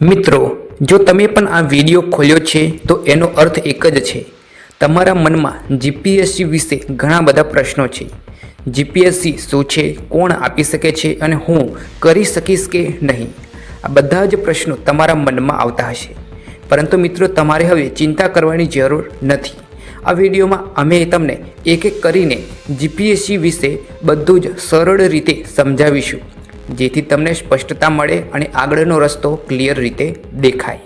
મિત્રો, જો તમે પણ આ વિડીયો ખોલ્યો છે તો એનો અર્થ એક જ છે, તમારા મનમાં જીપીએસસી વિશે ઘણા બધા પ્રશ્નો છે. જીપીએસસી શું છે, કોણ આપી શકે છે અને હું કરી શકીશ કે નહીં, આ બધા જ પ્રશ્નો તમારા મનમાં આવતા હશે. પરંતુ મિત્રો, તમારે હવે ચિંતા કરવાની જરૂર નથી. આ વિડીયોમાં અમે તમને એક એક કરીને જીપીએસસી વિશે બધું જ સરળ રીતે સમજાવીશું, જેથી તમને સ્પષ્ટતા મળે અને આગળનો રસ્તો ક્લિયર રીતે દેખાય.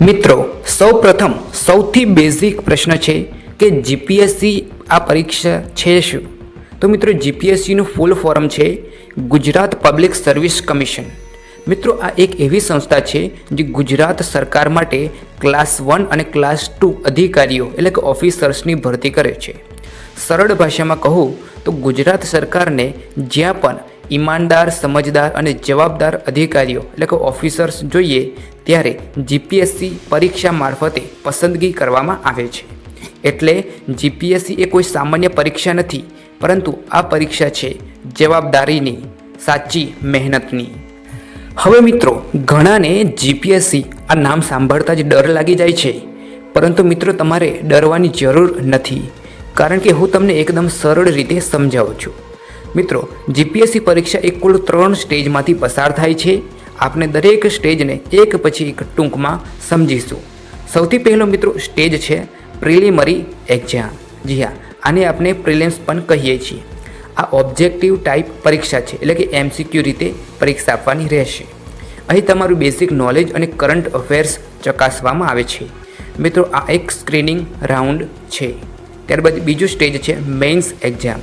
મિત્રો, સૌપ્રથમ સૌથી બેઝિક પ્રશ્ન છે કે જીપીએસસી આ પરીક્ષા છે શું? તો મિત્રો, જીપીએસસીનું ફૂલ ફોર્મ છે ગુજરાત પબ્લિક સર્વિસ કમિશન. મિત્રો, આ એક એવી સંસ્થા છે જે ગુજરાત સરકાર માટે ક્લાસ 1 અને ક્લાસ 2 અધિકારીઓ એટલે કે ઓફિસર્સની ભરતી કરે છે. સરળ ભાષામાં કહું તો ગુજરાત સરકારને જ્યાં પણ ઈમાનદાર, સમજદાર અને જવાબદાર અધિકારીઓ એટલે કે ઓફિસર્સ જોઈએ, ત્યારે જીપીએસસી પરીક્ષા મારફતે પસંદગી કરવામાં આવે છે. એટલે જીપીએસસી એ કોઈ સામાન્ય પરીક્ષા નથી, પરંતુ આ પરીક્ષા છે જવાબદારીની, સાચી મહેનતની. હવે મિત્રો, ઘણાને જીપીએસસી આ નામ સાંભળતા જ ડર લાગી જાય છે, પરંતુ મિત્રો, તમારે ડરવાની જરૂર નથી, કારણ કે હું તમને એકદમ સરળ રીતે સમજાવું છું. મિત્રો, જીપીએસસી પરીક્ષા એ કુલ 3 સ્ટેજમાંથી પસાર થાય છે. આપણે દરેક સ્ટેજને એક પછી એક ટૂંકમાં સમજીશું. સૌથી પહેલો મિત્રો સ્ટેજ છે પ્રિલિમરી એક્ઝામ. જી હા, આને આપણે પ્રિલિમ્સ પણ કહીએ છીએ. આ ઓબ્જેક્ટિવ ટાઈપ પરીક્ષા છે, એટલે કે એમસીક્યુ રીતે પરીક્ષા આપવાની રહેશે. અહીં તમારું બેઝિક નોલેજ અને કરંટ અફેર્સ ચકાસવામાં આવે છે. મિત્રો, આ એક સ્ક્રીનિંગ રાઉન્ડ છે. ત્યારબાદ બીજું સ્ટેજ છે મેઇન્સ એક્ઝામ.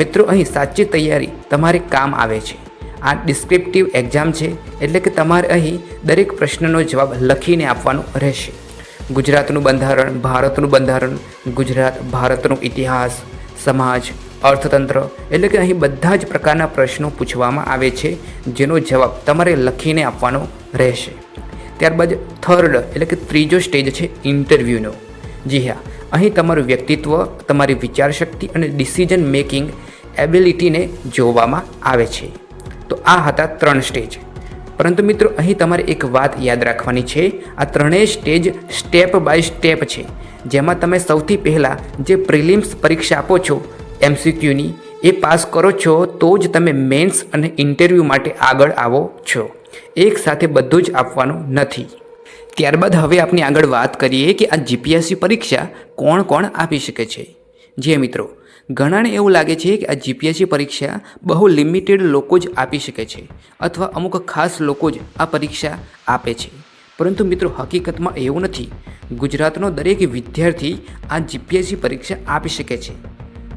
મિત્રો, અહીં સાચી તૈયારી તમારે કામ આવે છે. આ ડિસ્ક્રિપ્ટિવ એક્ઝામ છે, એટલે કે તમારે અહીં દરેક પ્રશ્નનો જવાબ લખીને આપવાનો રહેશે. ગુજરાતનું બંધારણ, ભારતનું બંધારણ, ગુજરાત, ભારતનો ઇતિહાસ, સમાજ, અર્થતંત્ર, એટલે કે અહીં બધા જ પ્રકારના પ્રશ્નો પૂછવામાં આવે છે, જેનો જવાબ તમારે લખીને આપવાનો રહેશે. ત્યારબાદ થર્ડ એટલે કે ત્રીજો સ્ટેજ છે ઇન્ટરવ્યૂનો. જી હા, અહીં તમારું વ્યક્તિત્વ, તમારી વિચારશક્તિ અને ડિસિઝન મેકિંગ એબિલિટીને જોવામાં આવે છે. તો આ હતા 3 સ્ટેજ. પરંતુ મિત્રો, અહીં તમારે એક વાત યાદ રાખવાની છે, આ ત્રણેય સ્ટેજ સ્ટેપ બાય સ્ટેપ છે, જેમાં તમે સૌથી પહેલાં જે પ્રિલિમ્સ પરીક્ષા આપો છો એમસીક્યુની, એ પાસ કરો છો તો જ તમે મેન્સ અને ઇન્ટરવ્યૂ માટે આગળ આવો છો. એક સાથે બધું જ આપવાનું નથી. ત્યારબાદ હવે આપણે આગળ વાત કરીએ કે આ જીપીએસસી પરીક્ષા કોણ કોણ આપી શકે છે. જે મિત્રો, ઘણાને એવું લાગે છે કે આ જીપીએસસી પરીક્ષા બહુ લિમિટેડ લોકો જ આપી શકે છે, અથવા અમુક ખાસ લોકો જ આ પરીક્ષા આપે છે. પરંતુ મિત્રો, હકીકતમાં એવું નથી. ગુજરાતનો દરેક વિદ્યાર્થી આ જીપીએસસી પરીક્ષા આપી શકે છે.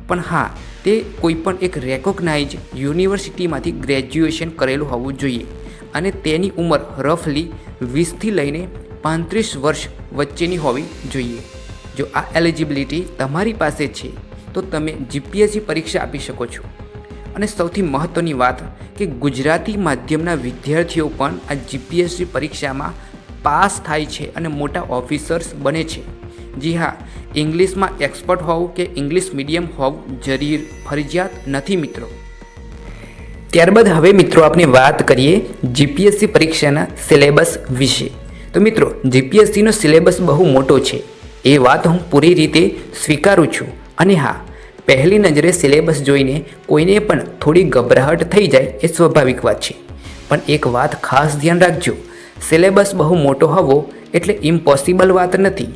પણ હા, તે કોઈપણ એક રેકોગ્નાઇઝ યુનિવર્સિટીમાંથી ગ્રેજ્યુએશન કરેલું હોવું જોઈએ અને તેની ઉંમર રફલી 20થી લઈને 35 વર્ષ વચ્ચેની હોવી જોઈએ. જો આ એલિજિબિલિટી તમારી પાસે છે તો તમે જીપીએસસી પરીક્ષા આપી શકો છો. અને સૌથી મહત્ત્વની વાત કે ગુજરાતી માધ્યમના વિદ્યાર્થીઓ પણ આ જીપીએસસી પરીક્ષામાં પાસ થાય છે અને મોટા ઓફિસર્સ બને છે. જી હા, ઇંગ્લિશમાં એક્સપર્ટ હોવું કે ઇંગ્લિશ મીડિયમ હોવું ફરજિયાત નથી મિત્રો. ત્યારબાદ હવે મિત્રો આપણે વાત કરીએ જીપીએસસી પરીક્ષાના સિલેબસ વિશે. તો મિત્રો, જીપીએસસીનો સિલેબસ બહુ મોટો છે, એ વાત હું પૂરી રીતે સ્વીકારું છું. અને હા, પહેલી નજરે સિલેબસ જોઈને કોઈને પણ થોડી ગભરાહટ થઈ જાય એ સ્વાભાવિક વાત છે. પણ એક વાત ખાસ ધ્યાન રાખજો, સિલેબસ બહુ મોટો હોવો એટલે ઇમ્પોસિબલ વાત નથી.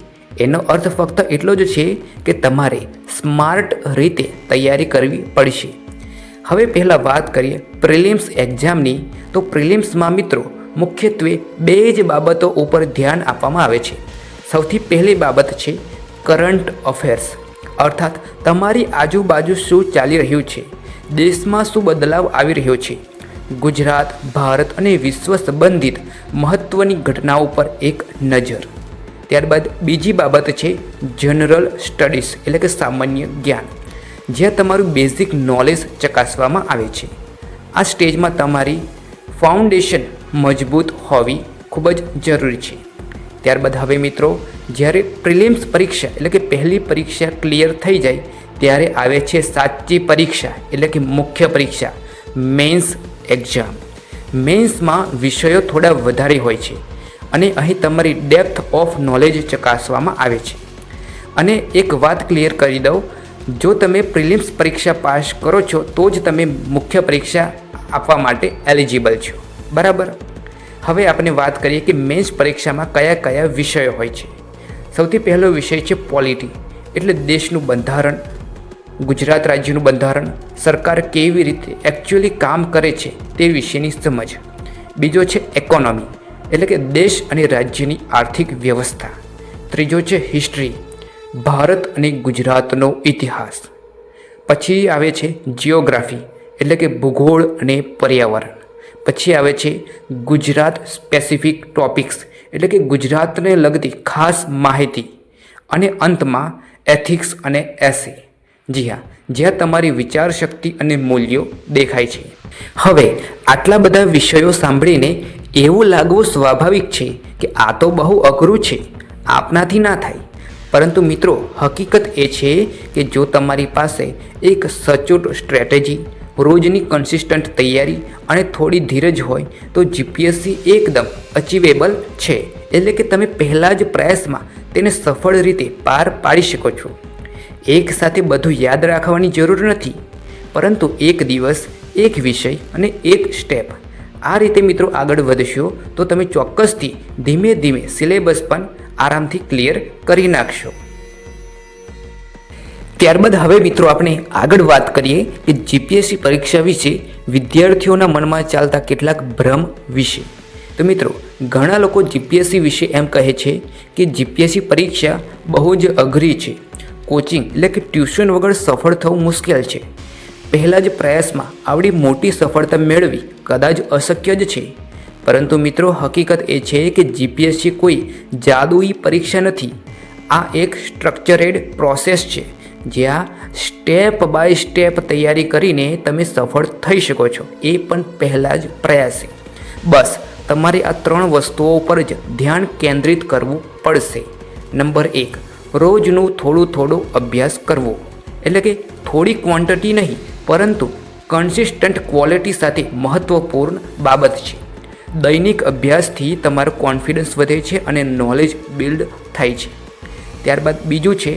એનો અર્થ ફક્ત એટલો જ છે કે તમારે સ્માર્ટ રીતે તૈયારી કરવી પડશે. હવે પહેલાં વાત કરીએ પ્રિલિમ્સ એક્ઝામની. તો પ્રિલિમ્સમાં મિત્રો મુખ્યત્વે 2 જ બાબતો ઉપર ધ્યાન આપવામાં આવે છે. સૌથી પહેલી બાબત છે કરંટ અફેર્સ, અર્થાત તમારી આજુબાજુ શું ચાલી રહ્યું છે, દેશમાં શું બદલાવ આવી રહ્યો છે, ગુજરાત, ભારત અને વિશ્વ સંબંધિત મહત્ત્વની ઘટનાઓ પર એક નજર. ત્યારબાદ બીજી બાબત છે જનરલ સ્ટડીઝ એટલે કે સામાન્ય જ્ઞાન, જ્યાં તમારું બેઝિક નોલેજ ચકાસવામાં આવે છે. આ સ્ટેજમાં તમારી ફાઉન્ડેશન મજબૂત હોવી ખૂબ જ જરૂરી છે. ત્યારબાદ હવે મિત્રો, જ્યારે પ્રિલિમ્સ પરીક્ષા એટલે કે પહેલી પરીક્ષા ક્લિયર થઈ જાય, ત્યારે આવે છે સાચી પરીક્ષા એટલે કે મુખ્ય પરીક્ષા મેન્સ એક્ઝામ. મેન્સમાં વિષયો થોડા વધારે હોય છે અને અહીં તમારી ડેપ્થ ઓફ નોલેજ ચકાસવામાં આવે છે. અને એક વાત ક્લિયર કરી દઉં, જો તમે પ્રિલિમ્સ પરીક્ષા પાસ કરો છો તો જ તમે મુખ્ય પરીક્ષા આપવા માટે એલિજિબલ છો, બરાબર. હવે આપણે વાત કરીએ કે મેન્સ પરીક્ષામાં કયા કયા વિષયો હોય છે. સૌથી પહેલો વિષય છે પોલિટી, એટલે દેશનું બંધારણ, ગુજરાત રાજ્યનું બંધારણ, સરકાર કેવી રીતે એકચ્યુઅલી કામ કરે છે તે વિશેની સમજ. બીજો છે ઇકોનોમી, એટલે કે દેશ અને રાજ્યની આર્થિક વ્યવસ્થા. ત્રીજો છે હિસ્ટ્રી, ભારત અને ગુજરાતનો ઇતિહાસ. પછી આવે છે જિયોગ્રાફી, એટલે કે ભૂગોળ અને પર્યાવરણ. પછી આવે છે ગુજરાત સ્પેસિફિક ટોપિક્સ, એટલે કે ગુજરાતને લગતી ખાસ માહિતી. અને અંતમાં એથિક્સ અને એસે, જી હા, જ્યાં તમારી વિચારશક્તિ અને મૂલ્યો દેખાય છે. હવે આટલા બધા વિષયો સાંભળીને એવું લાગવું સ્વાભાવિક છે કે આ તો બહુ અઘરું છે, આપનાથી ના થાય. પરંતુ મિત્રો, હકીકત એ છે કે જો તમારી પાસે એક સચોટ સ્ટ્રેટેજી, રોજની કન્સિસ્ટન્ટ તૈયારી અને થોડી ધીરજ હોય તો જીપીએસસી એકદમ અચીવેબલ છે. એટલે કે તમે પહેલા જ પ્રયાસમાં તેને સફળ રીતે પાર પાડી શકો છો. એક સાથે બધું યાદ રાખવાની જરૂર નથી, પરંતુ એક દિવસ, એક વિષય અને એક સ્ટેપ. આ રીતે મિત્રો આગળ વધશો તો તમે ચોક્કસથી ધીમે ધીમે સિલેબસ પણ આરામથી ક્લિયર કરી નાખશો. ત્યારબાદ હવે મિત્રો આપણે આગળ વાત કરીએ કે જીપીએસસી પરીક્ષા વિશે વિદ્યાર્થીઓના મનમાં ચાલતા કેટલાક ભ્રમ વિશે. તો મિત્રો, ઘણા લોકો જીપીએસસી વિશે એમ કહે છે કે જીપીએસસી પરીક્ષા બહુ જ અઘરી છે, કોચિંગ એટલે કે ટ્યુશન વગર સફળ થવું મુશ્કેલ છે, પહેલા જ પ્રયાસમાં આવડી મોટી સફળતા મેળવી કદાચ અશક્ય જ છે. પરંતુ મિત્રો, હકીકત એ છે કે જીપીએસસી કોઈ જાદુઈ પરીક્ષા નથી. આ એક સ્ટ્રક્ચરેડ પ્રોસેસ છે, જ્યાં સ્ટેપ બાય સ્ટેપ તૈયારી કરીને તમે સફળ થઈ શકો છો, એ પણ પહેલા જ પ્રયાસે. બસ તમારે આ 3 વસ્તુઓ પર જ ધ્યાન કેન્દ્રિત કરવું પડશે. નંબર 1, રોજનું થોડું અભ્યાસ કરવો. એટલે કે થોડી ક્વોન્ટિટી નહીં, પરંતુ કન્સિસ્ટન્ટ ક્વોલિટી સાથે મહત્ત્વપૂર્ણ બાબત છે. દૈનિક અભ્યાસથી તમારો કોન્ફિડન્સ વધે છે અને નોલેજ બિલ્ડ થાય છે. ત્યારબાદ બીજું છે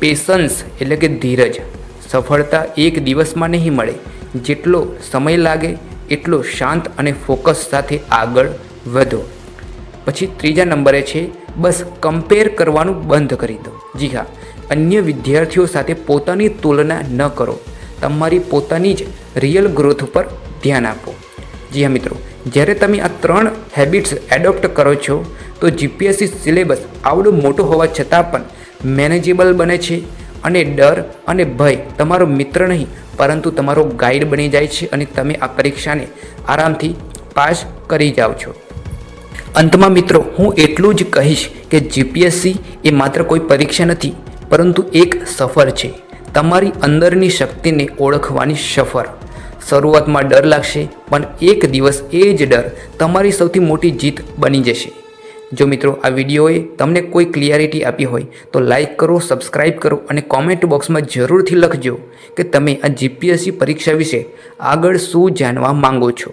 પેશન્સ, એટલે કે ધીરજ. સફળતા એક દિવસમાં નહીં મળે, જેટલો સમય લાગે એટલો શાંત અને ફોકસ સાથે આગળ વધો. પછી ત્રીજા નંબરે છે બસ કમ્પેર કરવાનું બંધ કરી દો. જી હા, અન્ય વિદ્યાર્થીઓ સાથે પોતાની તુલના ન કરો, તમારી પોતાની જ રિયલ ગ્રોથ પર ધ્યાન આપો. જી હા મિત્રો, જ્યારે તમે આ 3 હેબિટ્સ એડોપ્ટ કરો છો તો જીપીએસસી સિલેબસ આવડો મોટો હોવા છતાં પણ મેનેજેબલ બને છે અને ડર અને ભય તમારો મિત્ર નહીં પરંતુ તમારો ગાઈડ બની જાય છે અને તમે આ પરીક્ષાને આરામથી પાસ કરી જાઓ છો. અંતમાં મિત્રો, હું એટલું જ કહીશ કે જીપીએસસી એ માત્ર કોઈ પરીક્ષા નથી, પરંતુ એક સફર છે, તમારી અંદરની શક્તિને ઓળખવાની સફર. શરૂઆતમાં ડર લાગશે, પણ એક દિવસ એ જ ડર તમારી સૌથી મોટી જીત બની જશે. જો મિત્રો આ વિડીયોએ તમને કોઈ ક્લિયરિટી આપી હોય તો લાઈક કરો, સબસ્ક્રાઈબ કરો અને કોમેન્ટ બોક્સમાં જરૂરથી લખજો કે તમે આ જીપીએસસી પરીક્ષા વિશે આગળ શું જાણવા માંગો છો.